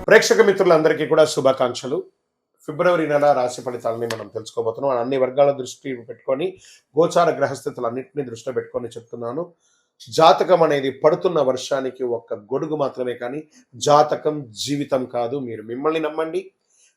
ప్రేక్షక మిత్రులందరికీ కూడా శుభాకాంక్షలు. ఫిబ్రవరి నెల రాశి ఫలితాలని మనం తెలుసుకోబోతున్నాం. అన్ని వర్గాల దృష్టి పెట్టుకొని గోచార గ్రహస్థితులన్నింటినీ దృష్టిలో పెట్టుకొని చెప్తున్నాను. జాతకం అనేది పడుతున్న వర్షానికి ఒక్క గొడుగు మాత్రమే, కానీ జాతకం జీవితం కాదు. మీరు మిమ్మల్ని నమ్మండి,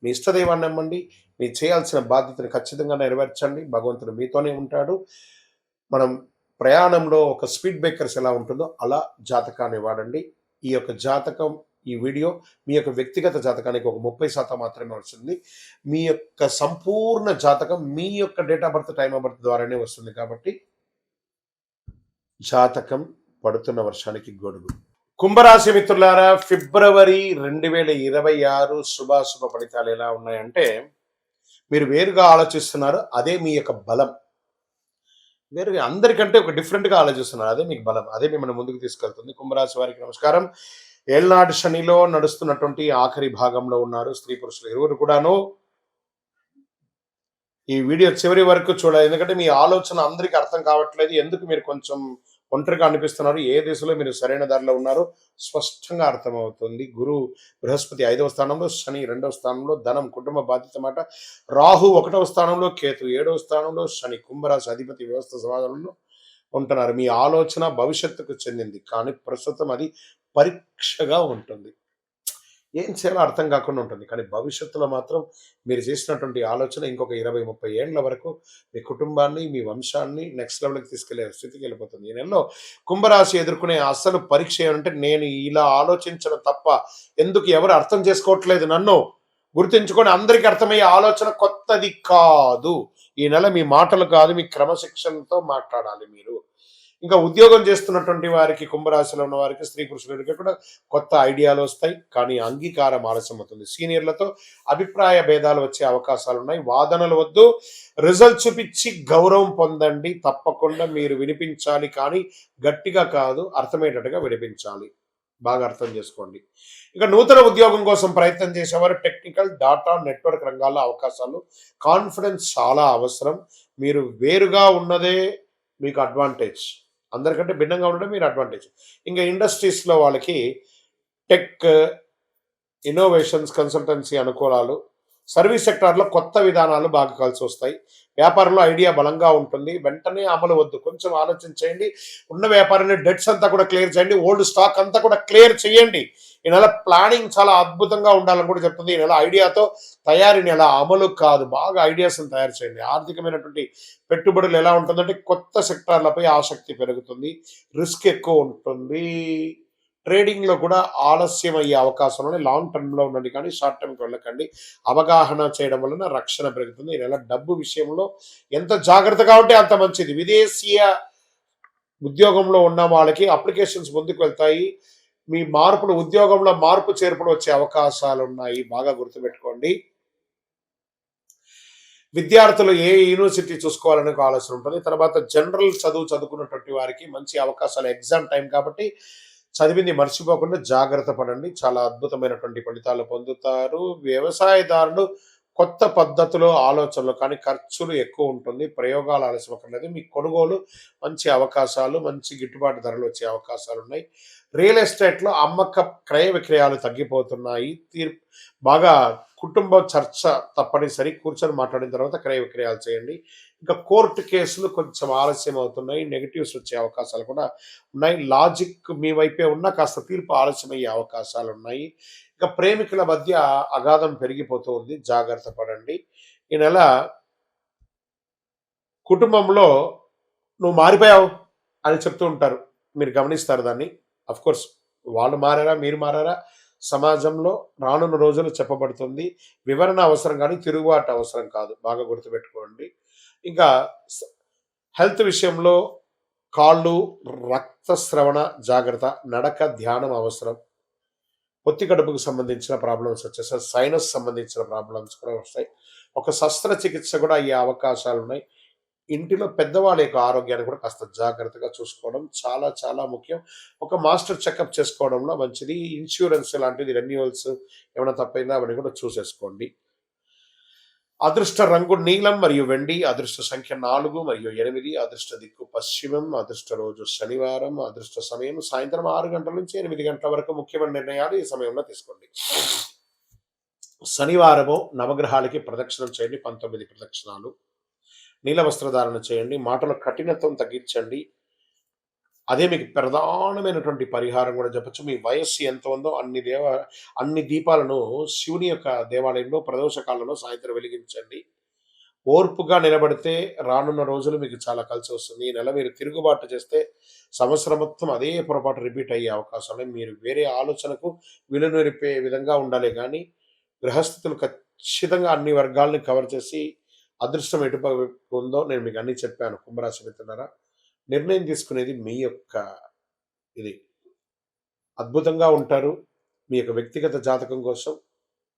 మీ ఇష్టదైవాన్ని నమ్మండి, మీరు చేయాల్సిన బాధ్యతను ఖచ్చితంగా నెరవేర్చండి. భగవంతుడు మీతోనే ఉంటాడు. మనం ప్రయాణంలో ఒక స్పీడ్ బ్రేకర్స్ ఎలా ఉంటుందో అలా జాతకాన్ని వాడండి. ఈ యొక్క జాతకం, ఈ వీడియో మీ యొక్క వ్యక్తిగత జాతకానికి ఒక 30% మాత్రమే వస్తుంది. మీ యొక్క సంపూర్ణ జాతకం మీ యొక్క date of birth, time of birth ద్వారానే వస్తుంది. కాబట్టి జాతకం పడుతున్న వర్షానికి గొడుగు. కుంభరాశి మిత్రులారా, ఫిబ్రవరి 2026 శుభాశుభ ఫలితాలు ఎలా ఉన్నాయంటే, మీరు వేరుగా ఆలోచిస్తున్నారు, అదే మీ యొక్క బలం. వేరుగా అందరికంటే ఒక డిఫరెంట్గా ఆలోచిస్తున్నారు, అదే మీకు బలం, అదే మిమ్మల్ని ముందుకు తీసుకెళ్తుంది. కుంభరాశి వారికి నమస్కారం. ఏళ్నాటి శనిలో నడుస్తున్నటువంటి ఆఖరి భాగంలో ఉన్నారు. స్త్రీ పురుషులు ఇరువురు కూడాను ఈ వీడియో చివరి వరకు చూడాలి, ఎందుకంటే మీ ఆలోచన అందరికీ అర్థం కావట్లేదు. ఎందుకు మీరు కొంచెం ఒంటరిగా అనిపిస్తున్నారు, ఏ దిశలో మీరు సరైన దారిలో ఉన్నారో స్పష్టంగా అర్థమవుతుంది. గురు బృహస్పతి 5వ స్థానంలో, శని 2వ స్థానంలో, ధనం కుటుంబ బాధ్యత మాట. రాహు 1వ స్థానంలో, కేతు 7వ స్థానంలో, శని కుంభరాశి అధిపతి వ్యవస్థ సమాధానంలో ఉంటున్నారు. మీ ఆలోచన భవిష్యత్తుకు చెందింది, కానీ ప్రస్తుతం అది పరీక్షగా ఉంటుంది. ఏం చేయాలో అర్థం కాకుండా ఉంటుంది, కానీ భవిష్యత్తులో మాత్రం మీరు చేసినటువంటి ఆలోచన ఇంకొక 20-30 ఏళ్ల వరకు మీ కుటుంబాన్ని, మీ వంశాన్ని నెక్స్ట్ లెవెల్కి తీసుకెళ్లే స్థితికి వెళ్ళిపోతుంది. ఈ నెలలో కుంభరాశి ఎదుర్కొనే అసలు పరీక్ష ఏమంటే, నేను ఇలా ఆలోచించడం తప్ప ఎందుకు ఎవరు అర్థం చేసుకోవట్లేదు నన్ను గుర్తుంచుకొని, అందరికీ అర్థమయ్యే ఆలోచన కొత్తది కాదు. ఈ నెల మీ మాటలు కాదు, మీ క్రమశిక్షణతో మాట్లాడాలి మీరు. ఇంకా ఉద్యోగం చేస్తున్నటువంటి వారికి, కుంభరాశిలో ఉన్న వారికి, స్త్రీ పురుషులకి కూడా కొత్త ఐడియాలు వస్తాయి, కానీ అంగీకారం ఆలస్యం అవుతుంది. సీనియర్లతో అభిప్రాయ భేదాలు వచ్చే అవకాశాలు ఉన్నాయి. వాదనలు వద్దు, రిజల్ట్ చూపించి గౌరవం పొందండి. తప్పకుండా మీరు వినిపించాలి, కానీ గట్టిగా కాదు, అర్థమయ్యేటట్టుగా వినిపించాలి. బాగా అర్థం చేసుకోండి. ఇక నూతన ఉద్యోగం కోసం ప్రయత్నం చేసేవారు టెక్నికల్, డాటా, నెట్వర్క్ రంగాల్లో అవకాశాలు. కాన్ఫిడెన్స్ చాలా అవసరం. మీరు వేరుగా ఉన్నదే మీకు అడ్వాంటేజ్, అందరికంటే భిన్నంగా ఉండడం మీరు అడ్వాంటేజ్. ఇంకా ఇండస్ట్రీస్లో వాళ్ళకి టెక్, ఇన్నోవేషన్స్, కన్సల్టెన్సీ అనుకూలాలు. సర్వీస్ సెక్టార్లో కొత్త విధానాలు బాగా కలిసి వస్తాయి. వ్యాపారంలో ఐడియా బలంగా ఉంటుంది, వెంటనే అమలు వద్దు, కొంచెం ఆలోచించేయండి. ఉన్న వ్యాపారాన్ని డెట్స్ అంతా కూడా క్లియర్ చేయండి, ఓల్డ్ స్టాక్ అంతా కూడా క్లియర్ చేయండి. ఈ నెల ప్లానింగ్ చాలా అద్భుతంగా ఉండాలని కూడా చెప్తుంది. ఈ నెల ఐడియాతో తయారీ నెల, అమలు కాదు. బాగా ఐడియాస్ని తయారు చేయండి. ఆర్థికమైనటువంటి పెట్టుబడులు ఎలా ఉంటుందంటే, కొత్త సెక్టార్లపై ఆసక్తి పెరుగుతుంది, రిస్క్ ఎక్కువ ఉంటుంది. ట్రేడింగ్లో కూడా ఆలస్యం అయ్యే అవకాశం ఉన్నాయి. లాంగ్ టర్మ్లో ఉండండి, కానీ షార్ట్ టర్మ్కి వెళ్ళకండి. అవగాహన చేయడం వలన రక్షణ పెరుగుతుంది. ఈ నెల డబ్బు విషయంలో ఎంత జాగ్రత్తగా ఉంటే అంత మంచిది. విదేశీయ ఉద్యోగంలో ఉన్న వాళ్ళకి అప్లికేషన్స్ ముందుకు వెళ్తాయి. మీ మార్పులు, ఉద్యోగంలో మార్పు చేర్పులు వచ్చే అవకాశాలు ఉన్నాయి, బాగా గుర్తుపెట్టుకోండి. విద్యార్థులు ఏ యూనివర్సిటీ చూసుకోవాలనే ఆలోచన ఉంటుంది. తర్వాత జనరల్ చదువుకున్నటువంటి వారికి మంచి అవకాశాలు, ఎగ్జామ్ టైం కాబట్టి చదివింది మర్చిపోకుండా జాగ్రత్త పడండి. చాలా అద్భుతమైనటువంటి ఫలితాలు పొందుతారు. వ్యవసాయదారులు కొత్త పద్ధతిలో ఆలోచనలు, కానీ ఖర్చులు ఎక్కువ ఉంటుంది. ప్రయోగాలు ఆలస్యమక్కర్లేదు. మీ కొనుగోలు మంచి అవకాశాలు, మంచి గిట్టుబాటు ధరలు వచ్చే అవకాశాలు ఉన్నాయి. రియల్ ఎస్టేట్లో అమ్మక క్రయ విక్రయాలు తగ్గిపోతున్నాయి. బాగా కుటుంబ చర్చ తప్పనిసరి, కూర్చొని మాట్లాడిన తర్వాత క్రయ విక్రయాలు చేయండి. ఇంకా కోర్టు కేసులు కొంచెం ఆలస్యం అవుతున్నాయి, నెగిటివ్స్ వచ్చే అవకాశాలు కూడా ఉన్నాయి. లాజిక్ మీ వైపే ఉన్నా కాస్త తీర్పు ఆలస్యమయ్యే అవకాశాలు ఉన్నాయి. ఇంకా ప్రేమికుల మధ్య అగాధం పెరిగిపోతూ ఉంది, జాగ్రత్త పడండి. ఈ నెల కుటుంబంలో నువ్వు మారిపోయావు అని చెప్తూ ఉంటారు, మీరు గమనిస్తారు దాన్ని. కోర్స్ వాళ్ళు మారారా, మీరు మారారా, సమాజంలో రానున్న రోజులు చెప్పబడుతుంది. వివరణ అవసరం, కానీ తిరుగుబాటు అవసరం కాదు, బాగా గుర్తుపెట్టుకోండి. ఇంకా హెల్త్ విషయంలో కాళ్ళు, రక్తస్రవణ జాగ్రత్త, నడక, ధ్యానం అవసరం. పొత్తి కడుపుకు సంబంధించిన ప్రాబ్లమ్స్ వచ్చేసాయి, సైనస్ సంబంధించిన ప్రాబ్లమ్స్ కూడా వస్తాయి. ఒక శస్త్రచికిత్స కూడా అయ్యే అవకాశాలు ఉన్నాయి. ఇంటిలో పెద్దవాళ్ళ యొక్క ఆరోగ్యాన్ని కూడా కాస్త జాగ్రత్తగా చూసుకోవడం చాలా చాలా ముఖ్యం. ఒక మాస్టర్ చెకప్ చేసుకోవడంలో మంచిది. ఇన్సూరెన్స్ లాంటిది, రెన్యువల్స్ ఏమైనా తప్పైందా అవన్నీ కూడా చూసేసుకోండి. అదృష్ట రంగు నీలం మరియు వెండి, అదృష్ట సంఖ్య 4 మరియు 8, అదృష్ట దిక్కు పశ్చిమం, అదృష్ట రోజు శనివారం, అదృష్ట సమయం సాయంత్రం 6 గంటల నుంచి 8 గంటల వరకు. ముఖ్యమైన నిర్ణయాలు ఈ సమయంలో తీసుకోండి. శనివారము నవగ్రహాలకి ప్రదక్షిణం చేయండి, 19 ప్రదక్షిణాలు. నీల వస్త్రధారణ చేయండి, మాటల కఠినత్వం తగ్గించండి. అదే మీకు ప్రధానమైనటువంటి పరిహారం కూడా చెప్పొచ్చు. మీ వయస్సు ఎంత ఉందో అన్ని దీపాలను శివుని యొక్క దేవాలయంలో ప్రదోష కాలంలో సాయంత్రం వెలిగించండి. ఓర్పుగా నిలబడితే రానున్న రోజులు మీకు చాలా కలిసి వస్తుంది. ఈ నెల మీరు తిరుగుబాటు చేస్తే సంవత్సరం మొత్తం అదే పొరపాటు రిపీట్ అయ్యే అవకాశం లేదు. మీరు వేరే ఆలోచనకు విలువరిపే విధంగా ఉండాలి కానీ గ్రహస్థితులు ఖచ్చితంగా అన్ని వర్గాల్ని కవర్ చేసి అదృష్టం ఎటుపక్క ఉందో నేను మీకు అన్ని చెప్పాను. కుంభరాశి మిత్రులారా, నిర్ణయం తీసుకునేది మీ యొక్క ఇది. అద్భుతంగా ఉంటారు. మీ యొక్క వ్యక్తిగత జాతకం కోసం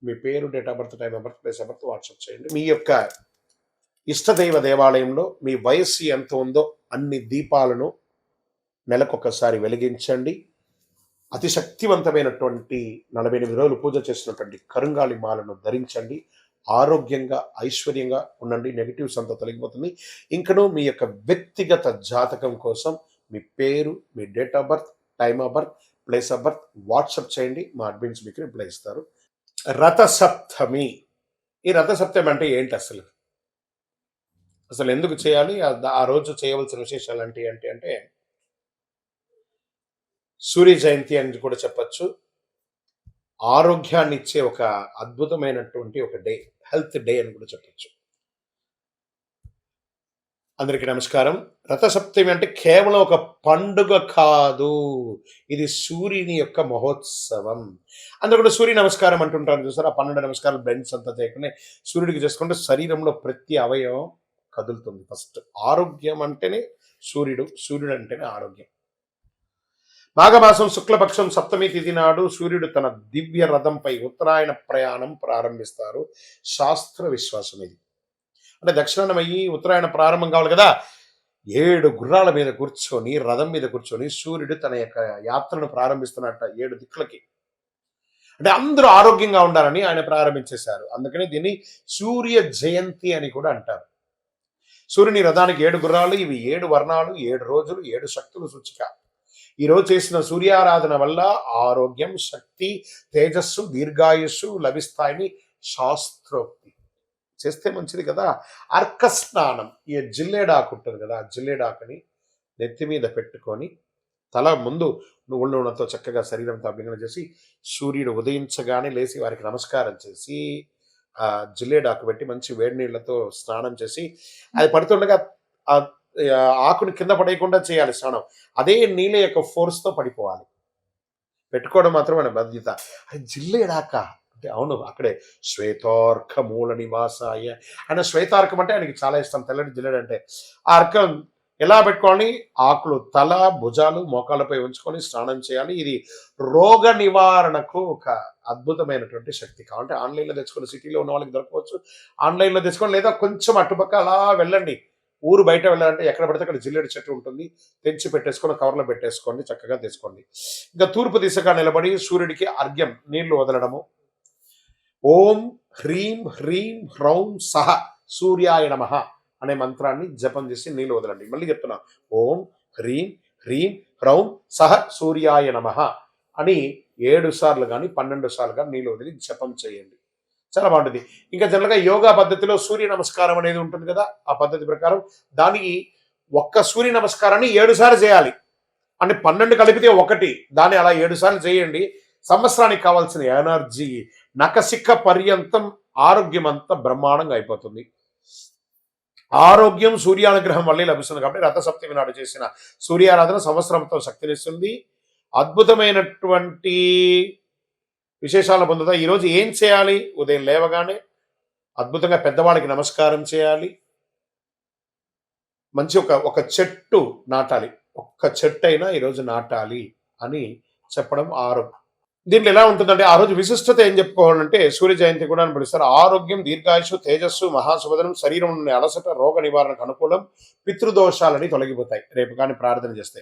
మీ పేరు, date of birth, time of birth, place of birth WhatsApp చేయండి. మీ యొక్క ఇష్టదైవ దేవాలయంలో మీ వయస్సు ఎంత ఉందో అన్ని దీపాలను నెలకొకసారి వెలిగించండి. అతి శక్తివంతమైనటువంటి 48 రోజులు పూజ చేసినటువంటి కరుంగాలి మాలను ధరించండి. ఆరోగ్యంగా ఐశ్వర్యంగా ఉండండి. నెగిటివ్స్ అంతా తొలగిపోతుంది. ఇంకనూ మీ యొక్క వ్యక్తిగత జాతకం కోసం మీ పేరు, మీ date of birth, time of birth, place of birth WhatsApp చేయండి. మా అడ్మిన్స్ మీకు రిప్లై ఇస్తారు. రథసప్తమి. ఈ రథసప్తమి అంటే ఏంటి అసలు? అసలు ఎందుకు చేయాలి? ఆ రోజు చేయవలసిన విశేషాలు అంటే సూర్య జయంతి అని కూడా చెప్పచ్చు. ఆరోగ్యాన్ని ఇచ్చే ఒక అద్భుతమైనటువంటి ఒక డే, హెల్త్ డే అని కూడా చెప్పచ్చు. అందరికీ నమస్కారం. రథసప్తమి అంటే కేవలం ఒక పండుగ కాదు, ఇది సూర్యుని యొక్క మహోత్సవం. అందరూ కూడా సూర్య నమస్కారం అంటుంటారు చూసారు. ఆ 12 నమస్కారాలు బెండ్స్ అంతా చేయకుండా సూర్యుడికి చేసుకుంటే శరీరంలో ప్రతి అవయవం కదులుతుంది. ఫస్ట్ ఆరోగ్యం అంటేనే సూర్యుడు, సూర్యుడు అంటేనే ఆరోగ్యం. మాఘమాసం శుక్లపక్షం సప్తమి తిథి నాడు సూర్యుడు తన దివ్య రథంపై ఉత్తరాయణ ప్రయాణం ప్రారంభిస్తారు. శాస్త్ర విశ్వాసం ఇది. అంటే దక్షిణాయనం అయ్యి ఉత్తరాయణ ప్రారంభం కావాలి కదా. 7 గుర్రాల మీద కూర్చొని, రథం మీద కూర్చొని సూర్యుడు తన యొక్క యాత్రను ప్రారంభిస్తున్నట్ట 7 దిక్కులకి. అంటే అందరూ ఆరోగ్యంగా ఉండాలని ఆయన ప్రారంభించేశారు. అందుకని దీన్ని సూర్య జయంతి అని కూడా అంటారు. సూర్యుని రథానికి 7 గుర్రాలు, ఇవి 7 వర్ణాలు, 7 రోజులు, 7 శక్తులు సూచిక. ఈరోజు చేసిన సూర్యారాధన వల్ల ఆరోగ్యం, శక్తి, తేజస్సు, దీర్ఘాయుస్సు లభిస్తాయని శాస్త్రోక్తి. చేస్తే మంచిది కదా. అర్క స్నానం, ఈ జిల్లేడాకు ఉంటుంది కదా, జిల్లేడాకుని నెత్తి మీద పెట్టుకొని తల ముందు నువ్వుల నూనెతో చక్కగా శరీరంతో అభ్యంగన చేసి సూర్యుడు ఉదయించగానే లేచి వారికి నమస్కారం చేసి ఆ జిల్లేడాకు పెట్టి మంచి వేడి నీళ్లతో స్నానం చేసి అది పడుతుండగా ఆ ఆకుని కింద పడేయకుండా చేయాలి స్నానం. అదే నీళ్ళ యొక్క ఫోర్స్తో పడిపోవాలి. పెట్టుకోవడం మాత్రం మన బాధ్యత. అది జిల్లేడాక అంటే అవును, అక్కడే శ్వేతార్క మూల నివాసాయ. ఆయన శ్వేతార్కం అంటే ఆయనకి చాలా ఇష్టం, తెల్లటి జిల్లేడు అంటే. ఆ అర్కం ఎలా పెట్టుకోవాలి? ఆకులు తల, భుజాలు, మోకాళ్ళపై ఉంచుకొని స్నానం చేయాలి. ఇది రోగ నివారణకు ఒక అద్భుతమైనటువంటి శక్తి. కాబట్టి ఆన్లైన్లో తెచ్చుకొని, సిటీలో ఉన్న వాళ్ళకి దొరకవచ్చు, ఆన్లైన్లో తెచ్చుకొని, లేదా కొంచెం అటుపక్క అలా వెళ్ళండి. ఊరు బయట వెళ్ళాలంటే ఎక్కడ పడితే అక్కడ జిల్లేడు చెట్టు ఉంటుంది, తెంచి పెట్టేసుకొని కవర్లో పెట్టేసుకోండి, చక్కగా తీసుకోండి. ఇంకా తూర్పు దిశగా నిలబడి సూర్యుడికి అర్ఘ్యం నీళ్లు వదలడము. ఓం హ్రీం హ్రీం హ్రౌం సహ సూర్యాయ నమః అనే మంత్రాన్ని జపం చేసి నీళ్లు వదలండి. మళ్ళీ చెప్తున్నా, ఓం హ్రీం హ్రీం హ్రౌం సహ సూర్యాయ నమః అని 7 సార్లు కానీ 12 సార్లు కానీ నీళ్లు వదిలి జపం చేయండి. చాలా బాగుంటుంది. ఇంకా జనరల్గా యోగా పద్ధతిలో సూర్య నమస్కారం అనేది ఉంటుంది కదా, ఆ పద్ధతి ప్రకారం దానికి ఒక్క సూర్య నమస్కారాన్ని 7 సార్లు చేయాలి. అంటే 12 కలిపితే 1, దాన్ని అలా 7 సార్లు చేయండి. సంవత్సరానికి కావాల్సిన ఎనర్జీ నకసిక పర్యంతం ఆరోగ్యం అంతా బ్రహ్మాండంగా అయిపోతుంది. ఆరోగ్యం సూర్యానుగ్రహం వల్లే లభిస్తుంది. కాబట్టి రథసప్తమి నాడు చేసిన సూర్యారాధన సంవత్సరంతో శక్తినిస్తుంది. అద్భుతమైనటువంటి విశేషాలను పొందుతా. ఈరోజు ఏం చేయాలి? ఉదయం లేవగానే అద్భుతంగా పెద్దవాళ్ళకి నమస్కారం చేయాలి. మంచి ఒక చెట్టు నాటాలి. ఒక్క చెట్టు అయినా ఈరోజు నాటాలి అని చెప్పడం ఆరోగ్యం. దీంట్లో ఎలా ఉంటుందంటే ఆ రోజు విశిష్టత ఏం చెప్పుకోవాలంటే సూర్య జయంతి కూడా అని పిలుస్తారు. ఆరోగ్యం, దీర్ఘాయుషు, తేజస్సు, మహాసుభదనం, శరీరం నుండి అలసట, రోగ నివారణకు అనుకూలం, పితృదోషాలని తొలగిపోతాయి రేపు కానీ ప్రార్థన చేస్తే.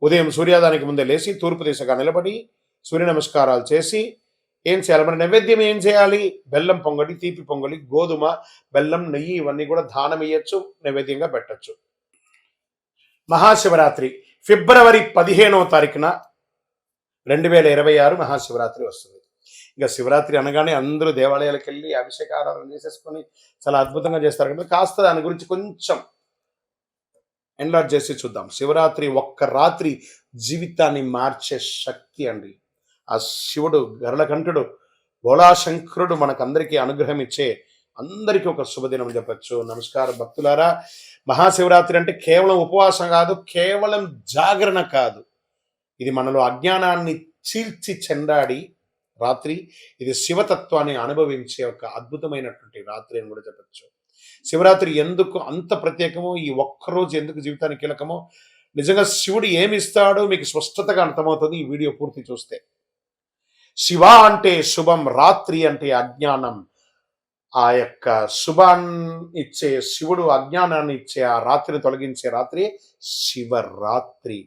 ఉదయం సూర్యోదయానికి ముందే లేచి తూర్పు దిశగా నిలబడి సూర్య నమస్కారాలు చేసి ఏం చేయాలి? మన నైవేద్యం ఏం చేయాలి? బెల్లం పొంగలి, తీపి పొంగలి, గోధుమ, బెల్లం, నెయ్యి ఇవన్నీ కూడా దానం ఇయ్యచ్చు, నైవేద్యంగా పెట్టచ్చు. మహాశివరాత్రి ఫిబ్రవరి 15వ తారీఖున 2026 మహాశివరాత్రి వస్తుంది. ఇక శివరాత్రి అనగానే అందరూ దేవాలయాలకెళ్ళి అభిషేకారాధన చేసేసుకొని చాలా అద్భుతంగా చేస్తారు కదా! కాస్త దాని గురించి కొంచెం ఎన్లార్జ్ చేసి చూద్దాం. శివరాత్రి ఒక్క రాత్రి జీవితాన్ని మార్చే శక్తి అండి. ఆ శివుడు గరుడకంఠుడు, భోళాశంకరుడు మనకందరికీ అనుగ్రహం ఇచ్చే అందరికీ ఒక శుభదినం చెప్పొచ్చు. నమస్కారం భక్తులారా. మహాశివరాత్రి అంటే కేవలం ఉపవాసం కాదు, కేవలం జాగరణ కాదు. ఇది మనలో అజ్ఞానాన్ని చీల్చి చెండాడి రాత్రి. ఇది శివతత్వాన్ని అనుభవించే ఒక అద్భుతమైనటువంటి రాత్రి అని కూడా చెప్పచ్చు. శివరాత్రి ఎందుకు అంత ప్రత్యేకమో, ఈ ఒక్కరోజు ఎందుకు జీవితానికి కీలకమో, నిజంగా శివుడు ఏమి ఇస్తాడో మీకు స్పష్టతగా అర్థమవుతుంది ఈ వీడియో పూర్తి చూస్తే. శివ అంటే శుభం, రాత్రి అంటే అజ్ఞానం. ఆ యొక్క శుభాన్ని ఇచ్చే శివుడు అజ్ఞానాన్ని ఇచ్చే ఆ రాత్రిని తొలగించే రాత్రి శివరాత్రి.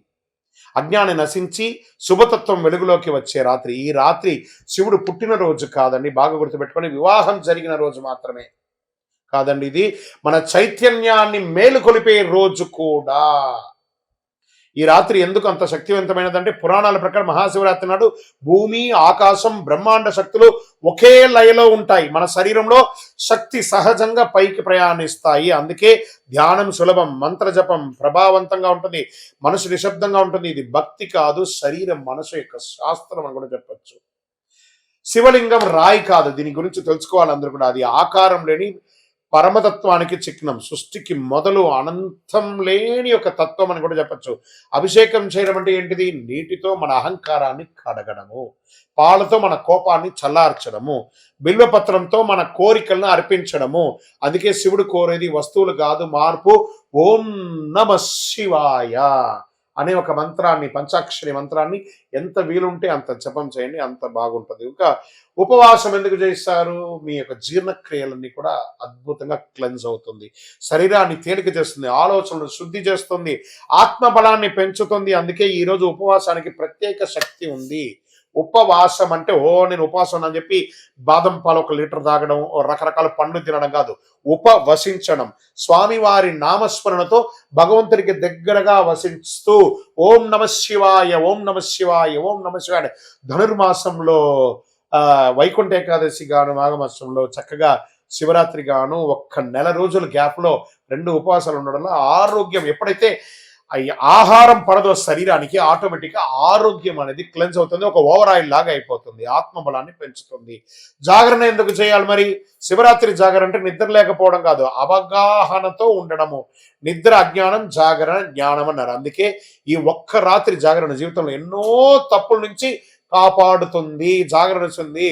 అజ్ఞాని నశించి శుభతత్వం వెలుగులోకి వచ్చే రాత్రి. ఈ రాత్రి శివుడు పుట్టినరోజు కాదండి, బాగా గుర్తుపెట్టుకొని. వివాహం జరిగిన రోజు మాత్రమే కాదండి, ఇది మన చైతన్యాన్ని మేలుకొలిపే రోజు కూడా. ఈ రాత్రి ఎందుకు అంత శక్తివంతమైనదంటే, పురాణాల ప్రకారం మహాశివరాత్రి నాడు భూమి, ఆకాశం, బ్రహ్మాండ శక్తులు ఒకే లయలో ఉంటాయి. మన శరీరంలో శక్తి సహజంగా పైకి ప్రయాణిస్తాయి. అందుకే ధ్యానం సులభం, మంత్ర జపం ప్రభావవంతంగా ఉంటుంది, మనసు నిశ్శబ్దంగా ఉంటుంది. ఇది భక్తి కాదు, శరీరం మనసు యొక్క శాస్త్రం అని కూడా చెప్పచ్చు. శివలింగం రాయి కాదు, దీని గురించి తెలుసుకోవాలి అందరూ కూడా. అది ఆకారం లేని పరమతత్వానికి చిహ్నం, సృష్టికి మొదలు, అనంతం లేని ఒక తత్వం అని కూడా చెప్పచ్చు. అభిషేకం చేయడం అంటే ఏంటిది? నీటితో మన అహంకారాన్ని కడగడము, పాలతో మన కోపాన్ని చల్లార్చడము, బిల్వపత్రంతో మన కోరికలను అర్పించడము. అందుకే శివుడు కోరేది వస్తువులు కాదు, మార్పు. ఓం నమ శివాయ అనే ఒక మంత్రాన్ని, పంచాక్షరి మంత్రాన్ని ఎంత వీలుంటే అంత జపం చేయండి, అంత బాగుంటుంది. ఇంకా ఉపవాసం ఎందుకు చేస్తారు? మీ యొక్క జీర్ణక్రియలన్నీ కూడా అద్భుతంగా క్లెన్స్ అవుతుంది, శరీరాన్ని తేలిక చేస్తుంది, ఆలోచనలు శుద్ధి చేస్తుంది, ఆత్మబలాన్ని పెంచుతుంది. అందుకే ఈరోజు ఉపవాసానికి ప్రత్యేక శక్తి ఉంది. ఉపవాసం అంటే నేను ఉపవాసం అని చెప్పి బాదం పాలు 1 లీటర్ తాగడం, రకరకాల పండ్లు తినడం కాదు. ఉపవసించడం, స్వామివారి నామస్మరణతో భగవంతుడికి దగ్గరగా వసిస్తూ ఓం నమ శివాయ, ఓం నమ శివాయ, ఓం నమ శివాయ. ధనుర్మాసంలో వైకుంఠ ఏకాదశి గాను, మాఘమాసంలో చక్కగా శివరాత్రి గాను 1 నెల రోజుల గ్యాప్లో 2 ఉపవాసాలు ఉండడం వల్ల ఆరోగ్యం, ఎప్పుడైతే ఆహారం పడదో శరీరానికి, ఆటోమేటిక్గా ఆరోగ్యం అనేది క్లెన్స్ అవుతుంది, ఒక ఓవర్ ఆయిల్ లాగా అయిపోతుంది, ఆత్మబలాన్ని పెంచుతుంది. జాగరణ ఎందుకు చేయాలి మరి? శివరాత్రి జాగరణ అంటే నిద్ర లేకపోవడం కాదు, అవగాహనతో ఉండడము. నిద్ర అజ్ఞానం, జాగరణ జ్ఞానం అన్నారు. అందుకే ఈ ఒక్క రాత్రి జాగరణ జీవితంలో ఎన్నో తప్పుల నుంచి కాపాడుతుంది, జాగరణ ఉంది.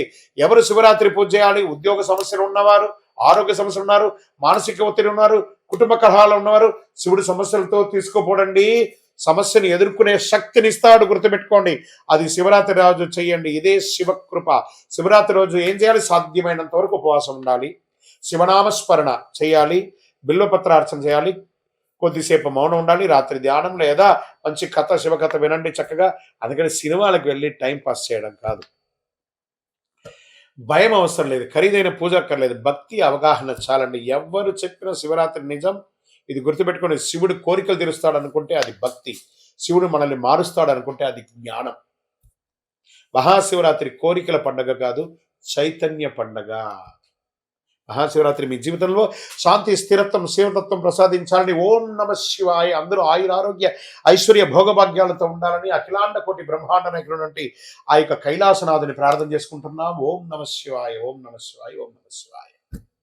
ఎవరు శివరాత్రి పూజ చేయాలి? ఉద్యోగ సమస్యలు ఉన్నవారు, ఆరోగ్య సమస్యలు ఉన్నారు, మానసిక ఒత్తిడి ఉన్నారు, కుటుంబ కలహాలు ఉన్నవారు శివుడి సమస్యలతో తీసుకోపోడండి. సమస్యను ఎదుర్కొనే శక్తిని ఇస్తాడు, గుర్తుపెట్టుకోండి. అది శివరాత్రి రోజు చేయండి, ఇదే శివకృప. శివరాత్రి రోజు ఏం చేయాలి? సాధ్యమైనంత వరకు ఉపవాసం ఉండాలి, శివనామస్మరణ చేయాలి, బిల్వపత్రార్చన చేయాలి, కొద్దిసేపు మౌనం ఉండాలి, రాత్రి ధ్యానం లేదా మంచి కథ, శివకథ వినండి చక్కగా. అందుకని సినిమాలకు వెళ్ళి టైం పాస్ చేయడం కాదు. భయం అవసరం లేదు, ఖరీదైన పూజ అక్కర్లేదు, భక్తి అవగాహన చాలండి. ఎవ్వరు చెప్పిన శివరాత్రి నిజం, ఇది గుర్తుపెట్టుకొని. శివుడు కోరికలు తీరుస్తాడు అనుకుంటే అది భక్తి, శివుడు మనల్ని మారుస్తాడు అనుకుంటే అది జ్ఞానం. మహాశివరాత్రి కోరికల పండగ కాదు, చైతన్య పండగ. మహాశివరాత్రి మీ జీవితంలో శాంతి, స్థిరత్వం, శివతత్వం ప్రసాదించాలని. ఓం నమ శివాయ. అందరూ ఆయురారోగ్య ఐశ్వర్య భోగభాగ్యాలతో ఉండాలని అఖిలాండ కోటి బ్రహ్మాండ నాయకుడు ఆ యొక్క కైలాసనాథుని ప్రార్థన చేసుకుంటున్నాం. ఓం నమ శివాయ, ఓం నమ శివాయ, ఓం నమ శివాయ.